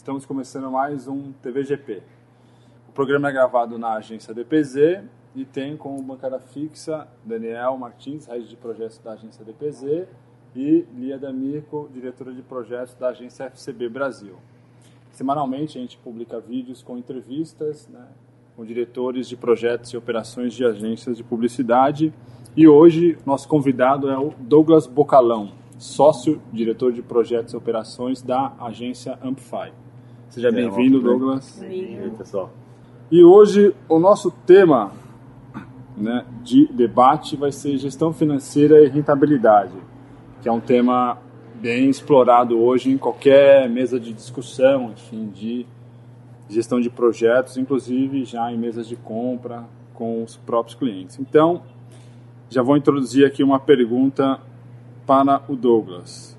Estamos começando mais um TVGP. O programa é gravado na agência DPZ e tem como bancada fixa Daniel Martins, raiz de projetos da agência DPZ, e Lia D'Amico, diretora de projetos da agência FCB Brasil. Semanalmente a gente publica vídeos com entrevistas, com diretores de projetos e operações de agências de publicidade. E hoje nosso convidado é o Douglas Bocalão, sócio, diretor de projetos e operações da agência Amplify. Seja bem-vindo, Douglas. Bem-vindo, pessoal. E hoje o nosso tema de debate vai ser gestão financeira e rentabilidade, que é um tema bem explorado hoje em qualquer mesa de discussão, enfim, de gestão de projetos, inclusive já em mesas de compra com os próprios clientes. Então, já vou introduzir aqui uma pergunta para o Douglas.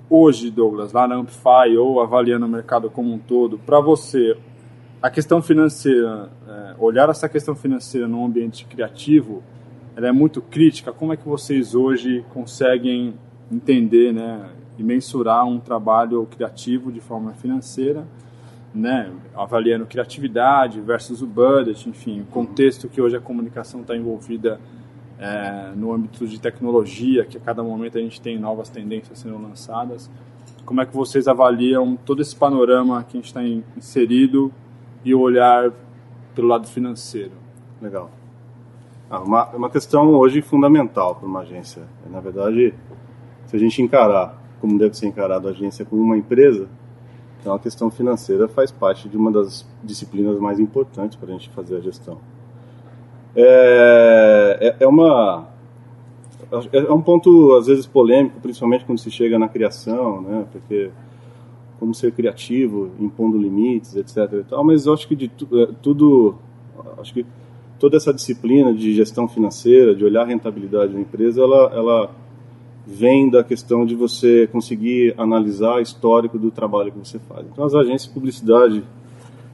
Hoje, Douglas, lá na Amplify ou avaliando o mercado como um todo, para você, a questão financeira, olhar essa questão financeira num ambiente criativo, ela é muito crítica. Como é que vocês hoje conseguem entender, e mensurar um trabalho criativo de forma financeira, avaliando criatividade versus o budget, enfim, o contexto que hoje a comunicação está envolvida no âmbito de tecnologia, que a cada momento a gente tem novas tendências sendo lançadas. Como é que vocês avaliam todo esse panorama que a gente está inserido e olhar pelo lado financeiro? Legal. Uma questão hoje fundamental para uma agência. Na verdade, se a gente encarar, como deve ser encarado a agência como uma empresa, então a questão financeira faz parte de uma das disciplinas mais importantes para a gente fazer a gestão. É um ponto, às vezes, polêmico, principalmente quando se chega na criação, porque como ser criativo, impondo limites, etc. e tal, mas eu acho que acho que toda essa disciplina de gestão financeira, de olhar a rentabilidade da empresa, ela vem da questão de você conseguir analisar o histórico do trabalho que você faz. Então, as agências de publicidade,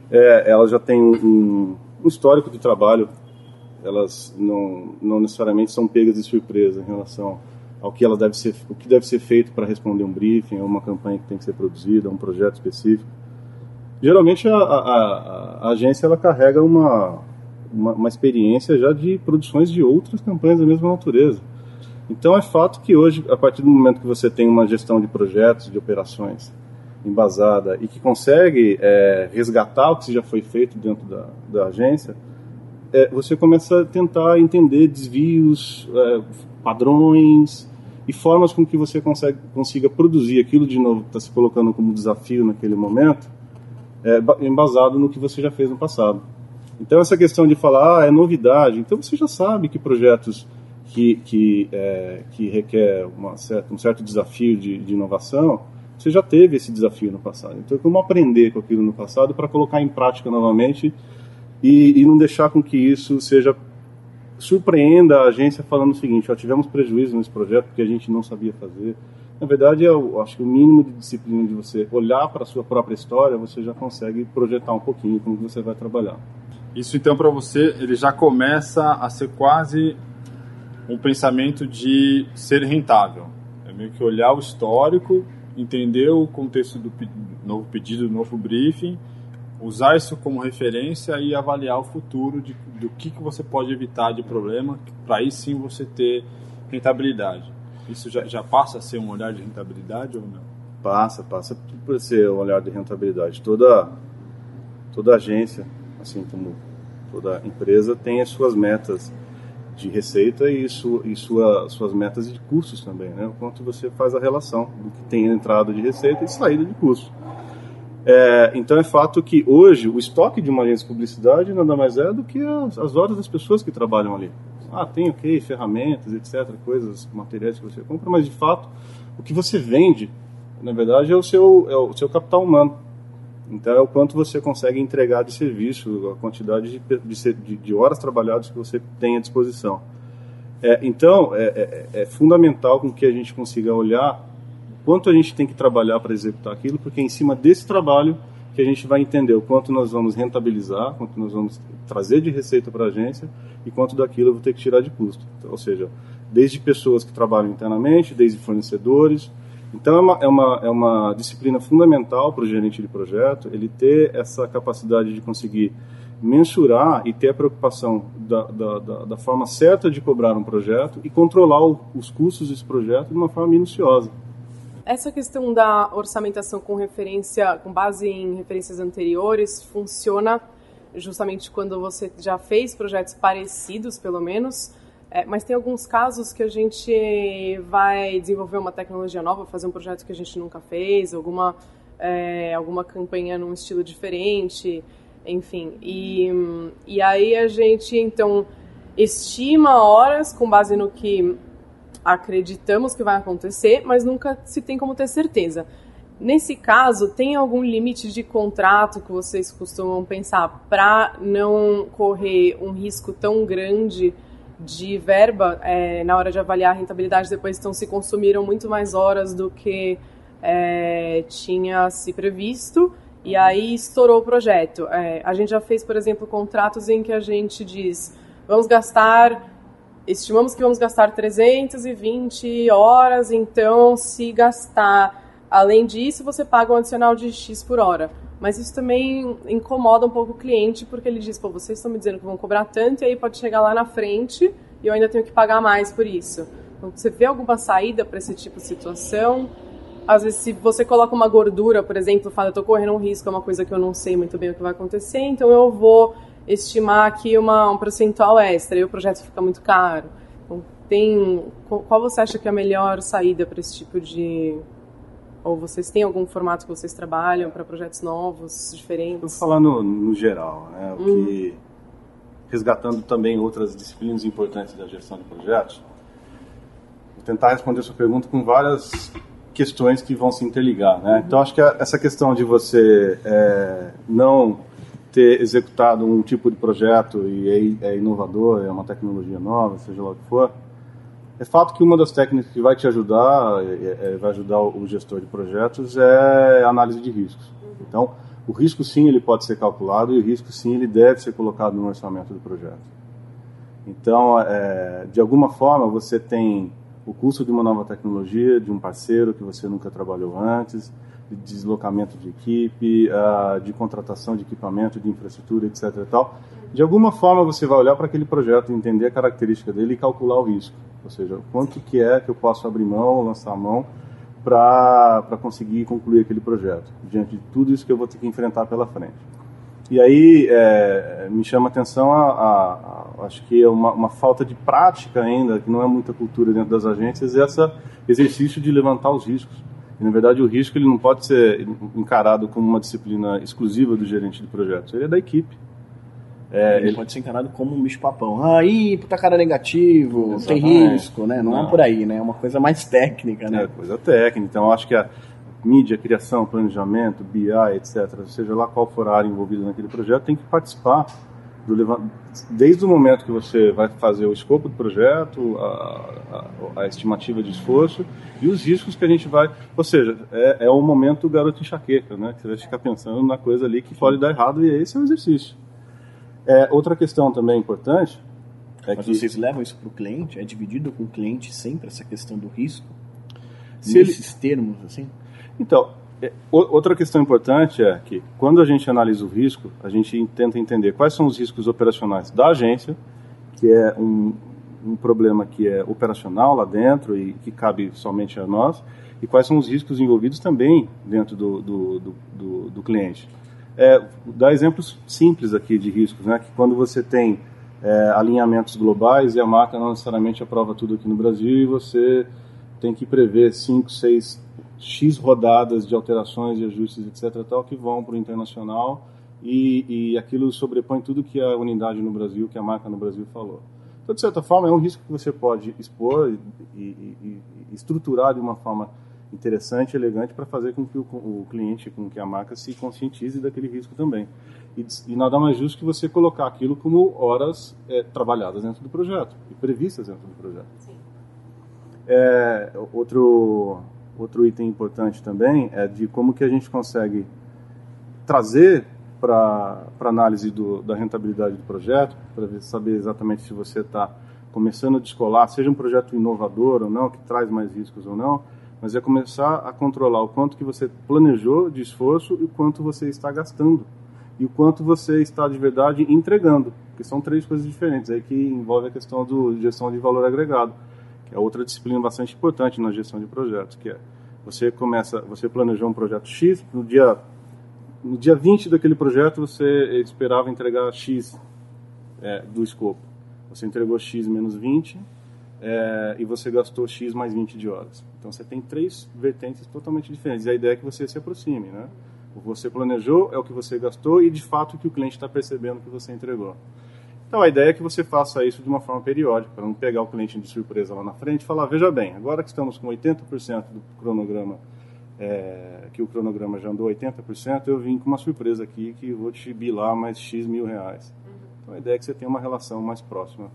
elas já têm um histórico de trabalho. Elas não necessariamente são pegas de surpresa em relação ao que o que deve ser feito para responder um briefing, a uma campanha que tem que ser produzida, a um projeto específico. Geralmente a agência ela carrega uma experiência já de produções de outras campanhas da mesma natureza. Então é fato que hoje, a partir do momento que você tem uma gestão de projetos, de operações embasada e que consegue resgatar o que já foi feito dentro da agência, você começa a tentar entender desvios, padrões e formas com que você consiga produzir aquilo de novo que está se colocando como desafio naquele momento, embasado no que você já fez no passado. Então essa questão de falar, é novidade, então você já sabe que projetos que requer um certo desafio de inovação, você já teve esse desafio no passado. Então como aprender com aquilo no passado para colocar em prática novamente e não deixar com que isso surpreenda a agência falando o seguinte: tivemos prejuízo nesse projeto porque a gente não sabia fazer. Na verdade, eu acho que o mínimo de disciplina de você olhar para a sua própria história, você já consegue projetar um pouquinho como você vai trabalhar. Isso, então, para você, ele já começa a ser quase um pensamento de ser rentável. É meio que olhar o histórico, entender o contexto do novo pedido, do novo briefing, usar isso como referência e avaliar o futuro do que você pode evitar de problema, para aí sim você ter rentabilidade. Isso já passa a ser um olhar de rentabilidade ou não? Passa por ser um olhar de rentabilidade. Toda agência, assim como toda empresa, tem as suas metas de receita e suas metas de custos também, o quanto você faz a relação do que tem entrada de receita e saída de custo. Então é fato que hoje o estoque de uma agência de publicidade nada mais é do que as horas das pessoas que trabalham ali. Tem ferramentas, etc., coisas, materiais que você compra, mas de fato o que você vende, na verdade, é o seu capital humano. Então é o quanto você consegue entregar de serviço, a quantidade de horas trabalhadas que você tem à disposição. Então é fundamental com que a gente consiga olhar quanto a gente tem que trabalhar para executar aquilo, porque é em cima desse trabalho que a gente vai entender o quanto nós vamos rentabilizar, quanto nós vamos trazer de receita para a agência e quanto daquilo eu vou ter que tirar de custo. Então, ou seja, desde pessoas que trabalham internamente, desde fornecedores, Então é uma disciplina fundamental para o gerente de projeto, ele ter essa capacidade de conseguir mensurar e ter a preocupação da forma certa de cobrar um projeto e controlar os custos desse projeto de uma forma minuciosa. Essa questão da orçamentação com base em referências anteriores funciona justamente quando você já fez projetos parecidos, pelo menos, mas tem alguns casos que a gente vai desenvolver uma tecnologia nova, fazer um projeto que a gente nunca fez, alguma campanha num estilo diferente, enfim. E aí a gente, então, estima horas com base no que acreditamos que vai acontecer, mas nunca se tem como ter certeza. Nesse caso, tem algum limite de contrato que vocês costumam pensar para não correr um risco tão grande de verba na hora de avaliar a rentabilidade? Depois, então, se consumiram muito mais horas do que tinha se previsto e aí estourou o projeto. A gente já fez, por exemplo, contratos em que a gente diz, estimamos que vamos gastar 320 horas, então se gastar além disso, você paga um adicional de X por hora. Mas isso também incomoda um pouco o cliente, porque ele diz, vocês estão me dizendo que vão cobrar tanto, e aí pode chegar lá na frente e eu ainda tenho que pagar mais por isso. Então, você vê alguma saída para esse tipo de situação? Às vezes, se você coloca uma gordura, por exemplo, fala, eu estou correndo um risco, é uma coisa que eu não sei muito bem o que vai acontecer, então eu vou estimar aqui um percentual extra, e o projeto fica muito caro. Então, qual você acha que é a melhor saída para esse tipo de... Ou vocês têm algum formato que vocês trabalham para projetos novos, diferentes? Vou falar no geral, né? Resgatando também outras disciplinas importantes da gestão de projetos, vou tentar responder a sua pergunta com várias questões que vão se interligar, né? Então, acho que essa questão de você não ter executado um tipo de projeto e é inovador, é uma tecnologia nova, seja lá o que for, é fato que uma das técnicas que vai te ajudar, vai ajudar o gestor de projetos, é a análise de riscos. Então, o risco sim, ele pode ser calculado e o risco sim, ele deve ser colocado no orçamento do projeto. Então, de alguma forma, você tem o custo de uma nova tecnologia, de um parceiro que você nunca trabalhou antes, de deslocamento de equipe, de contratação de equipamento, de infraestrutura, etc. e tal. De alguma forma, você vai olhar para aquele projeto, entender a característica dele e calcular o risco. Ou seja, quanto que eu posso abrir mão, lançar a mão, para conseguir concluir aquele projeto, diante de tudo isso que eu vou ter que enfrentar pela frente. E aí me chama a atenção, acho que é uma falta de prática ainda, que não é muita cultura dentro das agências, esse exercício de levantar os riscos. E, na verdade, o risco ele não pode ser encarado como uma disciplina exclusiva do gerente de projetos, ele é da equipe. Ele pode ser encarado como um bicho-papão. Puta cara negativo, Exatamente. Tem risco, né? Não é por aí, né? É uma coisa mais técnica, né? Coisa técnica. Então, acho que a mídia, criação, planejamento, BI, etc., seja lá qual for a área envolvida naquele projeto, tem que participar desde o momento que você vai fazer o escopo do projeto, a estimativa de esforço e os riscos que a gente vai... Ou seja, é o momento garoto enxaqueca, né? Que você vai ficar pensando na coisa ali que pode dar errado e esse é o exercício. Outra questão também importante Mas vocês levam isso para o cliente? É dividido com o cliente sempre essa questão do risco? Nesses termos, assim? Então, outra questão importante é que quando a gente analisa o risco, a gente tenta entender quais são os riscos operacionais da agência, que é um problema que é operacional lá dentro e que cabe somente a nós, e quais são os riscos envolvidos também dentro do cliente. Dar exemplos simples aqui de riscos, né? Que quando você tem alinhamentos globais e a marca não necessariamente aprova tudo aqui no Brasil e você tem que prever 5, 6, X rodadas de alterações e ajustes, etc., tal, que vão para o internacional e aquilo sobrepõe tudo que a unidade no Brasil, que a marca no Brasil falou. Então, de certa forma, é um risco que você pode expor e estruturar de uma forma interessante, elegante, para fazer com que o cliente, com que a marca se conscientize daquele risco também. E nada mais justo que você colocar aquilo como horas trabalhadas dentro do projeto e previstas dentro do projeto. Sim. Outro item importante também é de como que a gente consegue trazer para análise da rentabilidade do projeto, para saber exatamente se você está começando a descolar, seja um projeto inovador ou não, que traz mais riscos ou não, mas é começar a controlar o quanto que você planejou de esforço e o quanto você está gastando. E o quanto você está de verdade entregando. Porque são 3 coisas diferentes aí que envolve a questão de gestão de valor agregado, que é outra disciplina bastante importante na gestão de projetos, que é você planejou um projeto X, no dia 20 daquele projeto você esperava entregar X do escopo. Você entregou X menos 20 e você gastou X mais 20 de horas. Então você tem 3 vertentes totalmente diferentes. E a ideia é que você se aproxime, né? O que você planejou é o que você gastou e de fato o que o cliente está percebendo que você entregou. Então a ideia é que você faça isso de uma forma periódica, para não pegar o cliente de surpresa lá na frente e falar, veja bem, agora que estamos com 80% do cronograma, que o cronograma já andou 80%, eu vim com uma surpresa aqui que vou te bilar mais X mil reais. Então a ideia é que você tenha uma relação mais próxima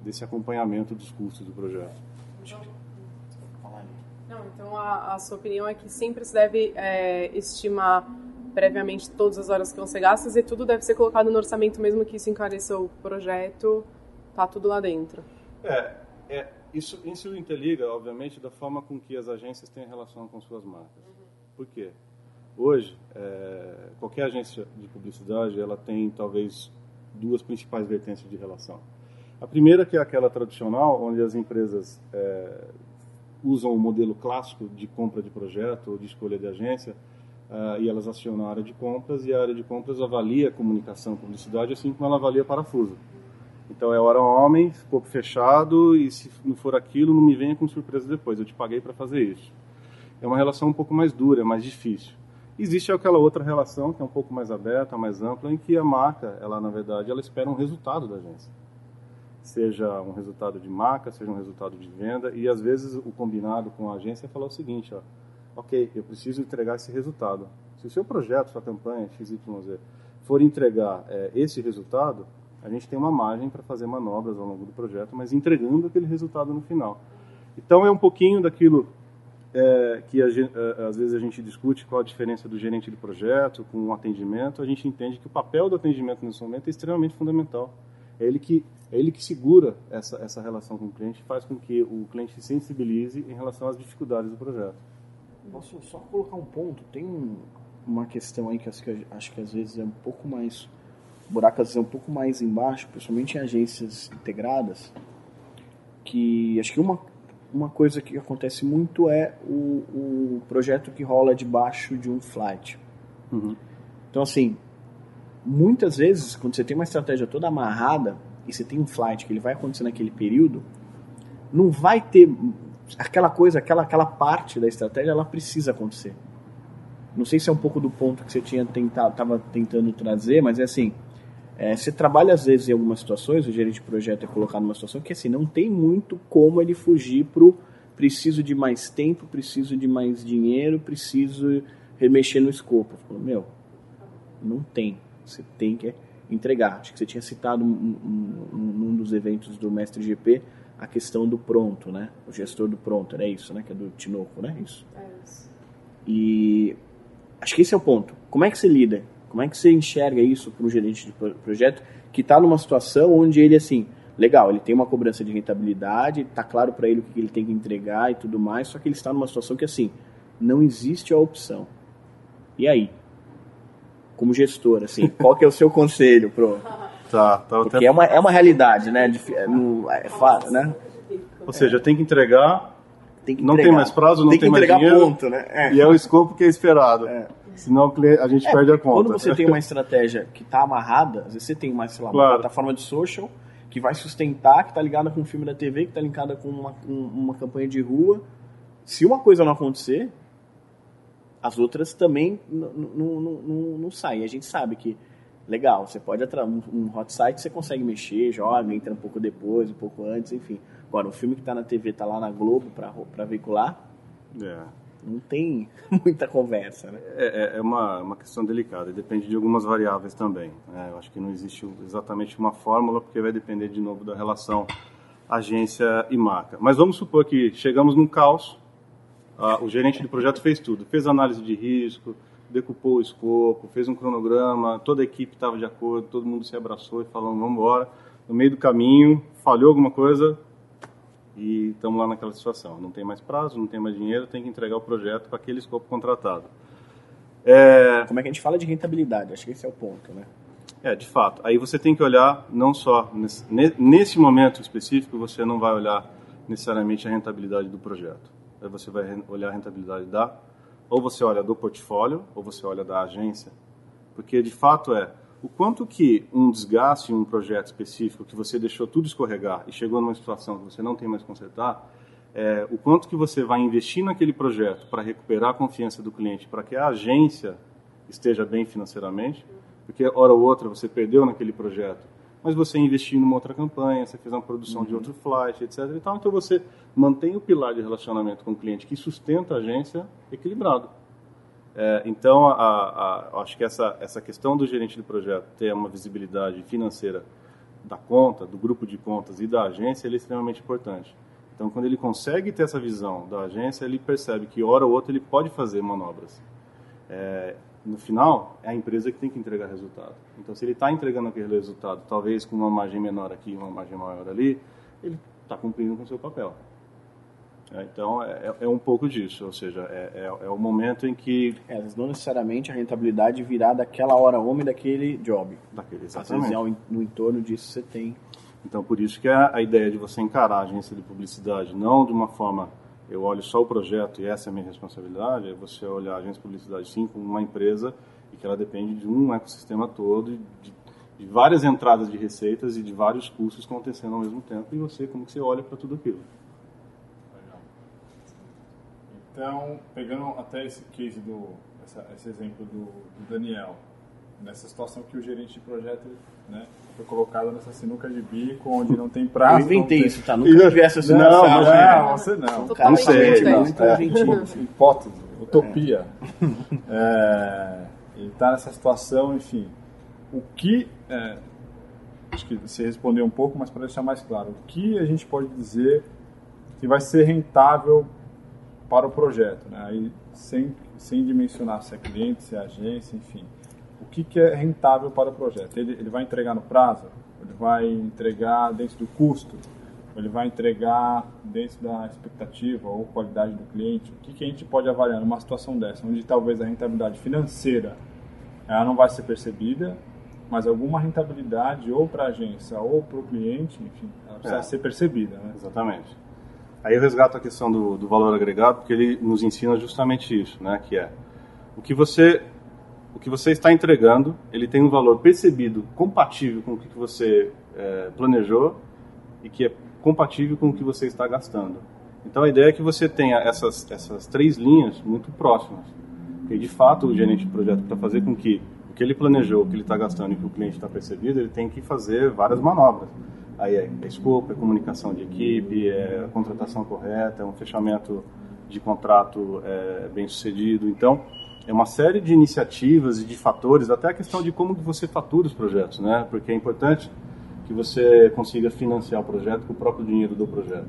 desse acompanhamento dos custos do projeto. Não, então a sua opinião é que sempre se deve estimar previamente todas as horas que vão ser gastas e tudo deve ser colocado no orçamento, mesmo que isso encareça o projeto, tá tudo lá dentro. Isso interliga, obviamente, da forma com que as agências têm relação com suas marcas. Por quê? Hoje, qualquer agência de publicidade, ela tem talvez 2 principais vertentes de relação. A primeira, que é aquela tradicional, onde as empresas usam o modelo clássico de compra de projeto ou de escolha de agência, e elas acionam a área de compras, e a área de compras avalia a comunicação e publicidade assim como ela avalia parafuso. Então é hora homem, corpo fechado, e se não for aquilo, não me venha com surpresa depois, eu te paguei para fazer isso. É uma relação um pouco mais dura, mais difícil. Existe aquela outra relação, que é um pouco mais aberta, mais ampla, em que a marca, na verdade, ela espera um resultado da agência. Seja um resultado de marca, seja um resultado de venda, e às vezes o combinado com a agência é falar o seguinte, ok, eu preciso entregar esse resultado. Se o seu projeto, sua campanha, XYZ, for entregar esse resultado, a gente tem uma margem para fazer manobras ao longo do projeto, mas entregando aquele resultado no final. Então é um pouquinho daquilo que às vezes a gente discute qual a diferença do gerente de projeto com o atendimento. A gente entende que o papel do atendimento nesse momento é extremamente fundamental. É ele que segura essa relação com o cliente, faz com que o cliente se sensibilize em relação às dificuldades do projeto. Posso só colocar um ponto? Tem uma questão aí que acho que às vezes é um pouco mais... O buraco às vezes é um pouco mais embaixo, principalmente em agências integradas, que acho que uma coisa que acontece muito é o projeto que rola debaixo de um flight. Uhum. Então, assim, muitas vezes, quando você tem uma estratégia toda amarrada e você tem um flight que ele vai acontecer naquele período, não vai ter aquela coisa, aquela parte da estratégia, ela precisa acontecer. Não sei se é um pouco do ponto que você estava tentando trazer, mas é assim, você trabalha às vezes em algumas situações, o gerente de projeto é colocado numa situação que assim, não tem muito como ele fugir pro preciso de mais tempo, preciso de mais dinheiro, preciso remexer no escopo. Falo, não tem. Você tem que entregar. Acho que você tinha citado num dos eventos do Mestre GP a questão do pronto, né? O gestor do pronto, era isso, né? Que é do Tinoco, né? Isso. É isso. E acho que esse é o ponto. Como é que você lida? Como é que você enxerga isso para um gerente de projeto que está numa situação onde ele, assim, legal, ele tem uma cobrança de rentabilidade, está claro para ele o que ele tem que entregar e tudo mais, só que ele está numa situação que, assim, não existe a opção. E aí? Como gestor, assim, qual que é o seu conselho pro... Porque é uma realidade, né? É fácil, né? Ou seja, tem que entregar, não tem mais prazo, não tem mais dinheiro. Tem que entregar ponto, né? E é o escopo que é esperado. Senão a gente perde a conta. Quando você tem uma estratégia que está amarrada, às vezes você tem uma plataforma de social que vai sustentar, que está ligada com um filme da TV, que está ligada com uma campanha de rua. Se uma coisa não acontecer, as outras também não saem. A gente sabe que, legal, você pode um hot site, você consegue mexer, joga, entra um pouco depois, um pouco antes, enfim. Agora, o filme que está na TV está lá na Globo para veicular, não tem muita conversa, né? É uma questão delicada, depende de algumas variáveis também. Eu acho que não existe exatamente uma fórmula, porque vai depender de novo da relação agência e marca. Mas vamos supor que chegamos num caos, o gerente de projeto fez tudo, fez análise de risco, decupou o escopo, fez um cronograma, toda a equipe estava de acordo, todo mundo se abraçou e falou, vamos embora. No meio do caminho, falhou alguma coisa, e estamos lá naquela situação. Não tem mais prazo, não tem mais dinheiro, tem que entregar o projeto para aquele escopo contratado. Como é que a gente fala de rentabilidade? Acho que esse é o ponto, né? De fato. Aí você tem que olhar, não só nesse momento específico, você não vai olhar necessariamente a rentabilidade do projeto. Aí você vai olhar a rentabilidade ou você olha do portfólio, ou você olha da agência. Porque, de fato, o quanto que um desgaste em um projeto específico, que você deixou tudo escorregar e chegou numa situação que você não tem mais que consertar, o quanto que você vai investir naquele projeto para recuperar a confiança do cliente, para que a agência esteja bem financeiramente, porque, hora ou outra, você perdeu naquele projeto, mas você investiu numa outra campanha, você fez uma produção de outro flight, etc. E tal, então você mantém o pilar de relacionamento com o cliente que sustenta a agência equilibrado. Então, acho que essa questão do gerente de projeto ter uma visibilidade financeira da conta, do grupo de contas e da agência, ele é extremamente importante. Então, quando ele consegue ter essa visão da agência, ele percebe que, hora ou outra, ele pode fazer manobras. No final, é a empresa que tem que entregar resultado. Então, se ele está entregando aquele resultado, talvez com uma margem menor aqui e uma margem maior ali, ele está cumprindo com o seu papel. Então, é um pouco disso, ou seja, é o momento em que... não necessariamente a rentabilidade virá daquela hora homem daquele job. Exatamente. Às vezes, no entorno disso, você tem... Então, por isso que a ideia de você encarar a agência de publicidade, não de uma forma... Eu olho só o projeto e essa é a minha responsabilidade, é você olhar a agência de publicidade, sim, como uma empresa e que ela depende de um ecossistema todo, de várias entradas de receitas e de vários custos acontecendo ao mesmo tempo, e você, como que você olha para tudo aquilo. Legal. Então, pegando até esse case, esse exemplo do Daniel, nessa situação que o gerente de projeto, né, foi colocado nessa sinuca de bico, onde não tem prazo. Eu inventei isso, tá? Nunca vi essa situação. Não, você não. Não sei, não. Hipótese, utopia. Ele está nessa situação, enfim. O que... acho que você respondeu um pouco, mas para deixar mais claro, o que a gente pode dizer que vai ser rentável para o projeto, né? Aí, sem dimensionar se é cliente, se é agência, enfim. O que é rentável para o projeto? Ele vai entregar no prazo? Ele vai entregar dentro do custo? Ele vai entregar dentro da expectativa ou qualidade do cliente? O que a gente pode avaliar numa situação dessa, onde talvez a rentabilidade financeira ela não vai ser percebida, mas alguma rentabilidade ou para a agência ou para o cliente, enfim, ela precisa ser percebida, né? Exatamente. Aí eu resgato a questão do valor agregado, porque ele nos ensina justamente isso, né? Que é o que você está entregando, ele tem um valor percebido, compatível com o que você planejou e que é compatível com o que você está gastando. Então a ideia é que você tenha essas três linhas muito próximas. Porque de fato o gerente de projeto para fazer com que o que ele planejou, o que ele está gastando e o que o cliente está percebido, ele tem que fazer várias manobras. Aí é escopo, é comunicação de equipe, é a contratação correta, é um fechamento de contrato bem sucedido. Então, é uma série de iniciativas e de fatores, até a questão de como você fatura os projetos, né? Porque é importante que você consiga financiar o projeto com o próprio dinheiro do projeto.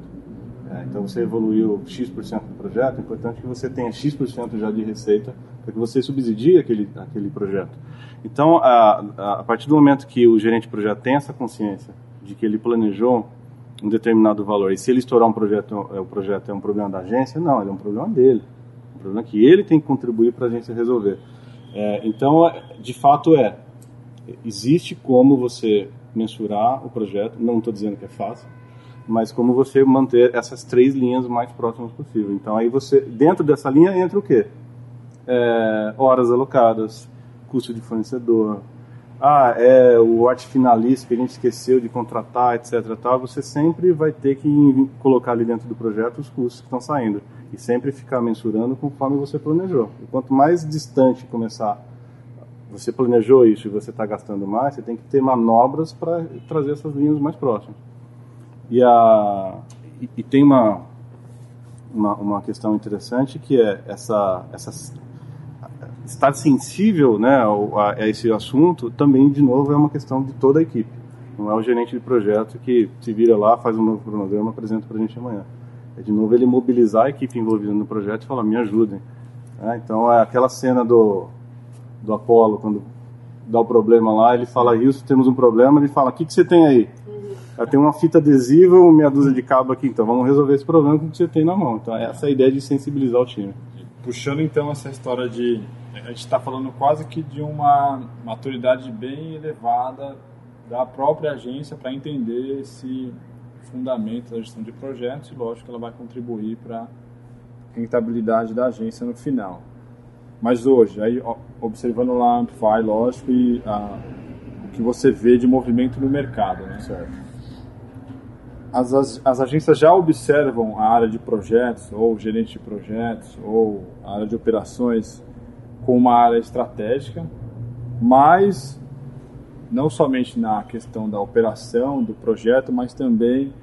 Então, você evoluiu X% do projeto, é importante que você tenha X% já de receita para que você subsidie aquele projeto. Então, a partir do momento que o gerente de projeto tem essa consciência de que ele planejou um determinado valor, e se ele estourar um projeto, o projeto é um problema da agência, não, ele é um problema dele. Um problema que ele tem que contribuir para a agência resolver. Então, de fato, existe como você mensurar o projeto, não estou dizendo que é fácil, mas como você manter essas três linhas o mais próximas possível. Então, aí você, dentro dessa linha, entra o quê? Horas alocadas, custo de fornecedor, o arte finalista que a gente esqueceu de contratar, etc. Tal, você sempre vai ter que colocar ali dentro do projeto os custos que estão saindo e sempre ficar mensurando conforme você planejou. E quanto mais distante começar, você planejou isso e você está gastando mais, você tem que ter manobras para trazer essas linhas mais próximas. E tem uma questão interessante que é estar sensível, né, a esse assunto também, de novo, é uma questão de toda a equipe. Não é o gerente de projeto que se vira lá, faz um novo cronograma, apresenta para a gente amanhã. De novo, ele mobilizar a equipe envolvida no projeto e falar, me ajudem. Então, aquela cena do Apollo, quando dá o problema lá, ele fala, Wilson, temos um problema, ele fala, o que você tem aí? Tem uma fita adesiva, meia dúzia de cabo aqui, então vamos resolver esse problema com o que você tem na mão. Então essa é a ideia de sensibilizar o time. Puxando então essa história de... A gente está falando quase que de uma maturidade bem elevada da própria agência para entender esse fundamento da gestão de projetos, e lógico que ela vai contribuir para a rentabilidade da agência no final. Mas hoje, aí, observando lá a Amplify, lógico, e o que você vê de movimento no mercado, né? Certo. As agências já observam a área de projetos, ou gerente de projetos, ou a área de operações como uma área estratégica, mas não somente na questão da operação do projeto, mas também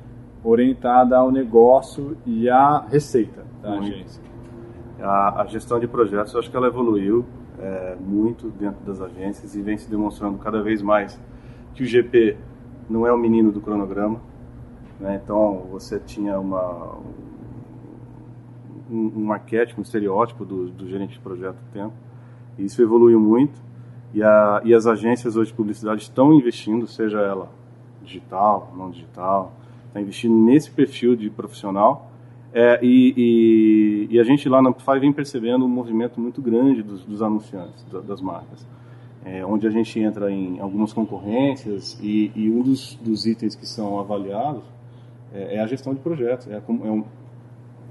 orientada ao negócio e à receita da agência. A gestão de projetos, eu acho que ela evoluiu muito dentro das agências e vem se demonstrando cada vez mais que o GP não é o menino do cronograma, né? Então você tinha um arquétipo, um estereótipo do gerente de projeto do tempo, e isso evoluiu muito, e as agências hoje de publicidade estão investindo, seja ela digital, não digital, está investindo nesse perfil de profissional. E a gente lá na Amplify vem percebendo um movimento muito grande dos anunciantes, das marcas, onde a gente entra em algumas concorrências e um dos itens que são avaliados é a gestão de projetos.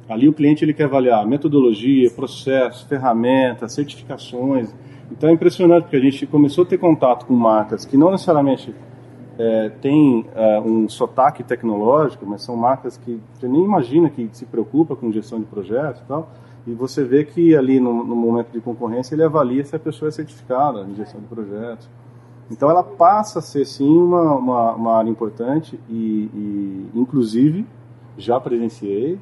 Ali o cliente ele quer avaliar metodologia, processos, ferramentas, certificações. Então é impressionante porque a gente começou a ter contato com marcas que não necessariamente tem um sotaque tecnológico, mas são marcas que você nem imagina que se preocupa com gestão de projetos e tal, e você vê que ali no momento de concorrência ele avalia se a pessoa é certificada em gestão de projetos. Então ela passa a ser sim uma área importante e inclusive já presenciei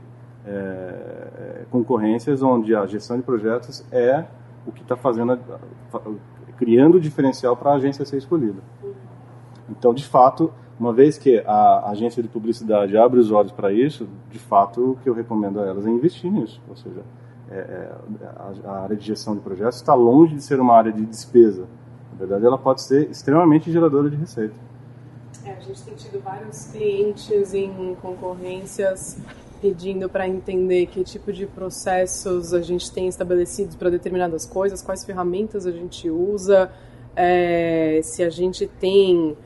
concorrências onde a gestão de projetos é o que está criando o diferencial para a agência ser escolhida. Então, de fato, uma vez que a agência de publicidade abre os olhos para isso, de fato, o que eu recomendo a elas é investir nisso. Ou seja, a área de gestão de projetos está longe de ser uma área de despesa. Na verdade, ela pode ser extremamente geradora de receita. A gente tem tido vários clientes em concorrências pedindo para entender que tipo de processos a gente tem estabelecidos para determinadas coisas, quais ferramentas a gente usa, se a gente tem...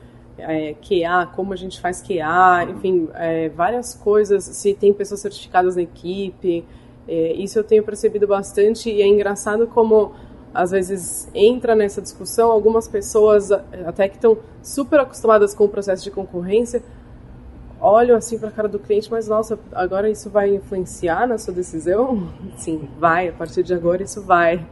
QA, como a gente faz QA, enfim, várias coisas, se tem pessoas certificadas na equipe, isso eu tenho percebido bastante, e é engraçado como às vezes entra nessa discussão algumas pessoas até que estão super acostumadas com o processo de concorrência, olham assim para a cara do cliente, mas nossa, agora isso vai influenciar na sua decisão? Sim, vai, a partir de agora isso vai.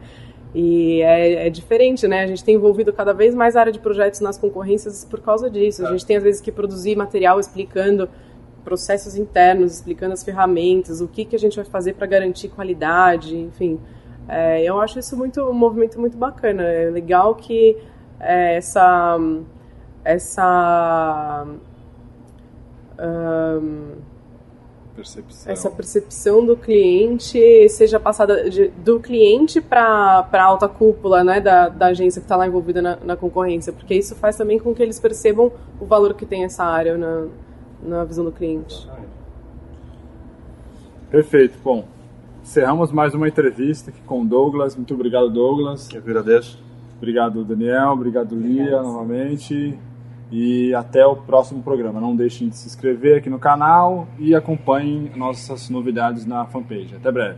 E é diferente, né? A gente tem envolvido cada vez mais a área de projetos nas concorrências por causa disso. A gente tem, às vezes, que produzir material explicando processos internos, explicando as ferramentas, o que a gente vai fazer para garantir qualidade, enfim. Eu acho isso um movimento muito bacana. É legal que essa percepção do cliente seja passada do cliente para a alta cúpula, né, da agência que está lá envolvida na concorrência, porque isso faz também com que eles percebam o valor que tem essa área na visão do cliente. Perfeito. Bom, encerramos mais uma entrevista aqui com o Douglas. Muito obrigado, Douglas. Eu agradeço. Obrigado, Daniel. Obrigado, Lia, novamente. E até o próximo programa. Não deixem de se inscrever aqui no canal e acompanhem nossas novidades na fanpage. Até breve.